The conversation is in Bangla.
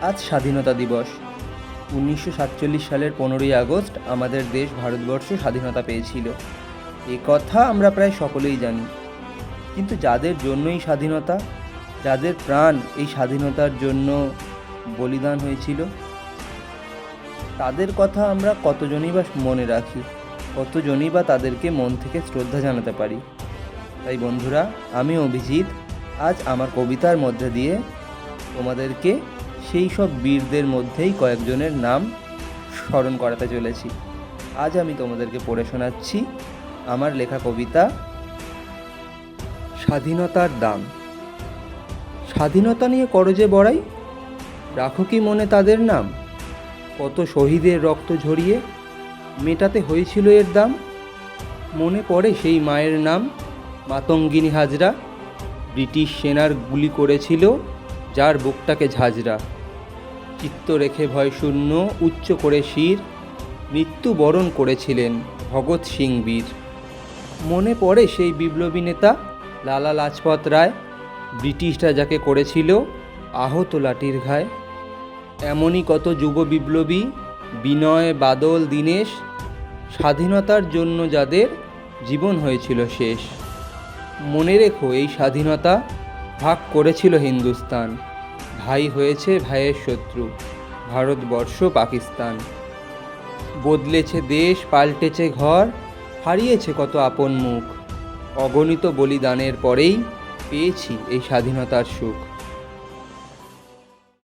আজ স্বাধীনতা দিবস। 1947 সালের 15ই আগস্ট আমাদের দেশ ভারতবর্ষ স্বাধীনতা পেয়েছিল। এ কথা আমরা প্রায় সকলেই জানি। কিন্তু যাদের জন্য এই স্বাধীনতা, যাদের প্রাণ এই স্বাধীনতার জন্য বলিদান হয়েছিল, তাদের কথা আমরা কতজনই বা মনে রাখি, কতজনই বা তাদেরকে মন থেকে শ্রদ্ধা জানাতে পারি। তাই বন্ধুরা, আমি অভিজিৎ আজ আমার কবিতার মধ্যে দিয়ে তোমাদেরকে সেই সব বীরদের মধ্যেই কয়েকজনের নাম স্মরণ করাতে চলেছি। আজ আমি তোমাদেরকে পড়ে শোনাচ্ছি আমার লেখা কবিতা স্বাধীনতার দাম। স্বাধীনতা নিয়ে করো যে বড়াই, রাখো কি মনে তাদের নাম? কত শহীদের রক্ত ঝরিয়ে মেটাতে হয়েছিল এর দাম। মনে পড়ে সেই মায়ের নাম, মাতঙ্গিনী হাজরা। ব্রিটিশ সেনার গুলি করেছিল যার বুকটাকে ঝাঁঝরা। চিত্ত রেখে ভয় শূন্য উচ্চ করে শির, মৃত্যুবরণ করেছিলেন ভগৎ সিং বীর। মনে পড়ে সেই বিপ্লবী নেতা লালা লাজপত রায়, ব্রিটিশরা যাকে করেছিল আহত লাঠির ঘায়ে। এমনই কত যুব বিপ্লবী, বিনয়, বাদল, দীনেশ, স্বাধীনতার জন্য যাদের জীবন হয়েছিল শেষ। মনে রেখো এই স্বাধীনতা ভাগ করেছিল হিন্দুস্তান, ভাই হয়েছে ভাইয়ের শত্রু ভারতবর্ষ পাকিস্তান। বদলেছে দেশ, পাল্টেছে ঘর, হারিয়েছে কত আপন মুখ। অগণিত বলিদানের পরেই পেয়েছি এই স্বাধীনতার সুখ।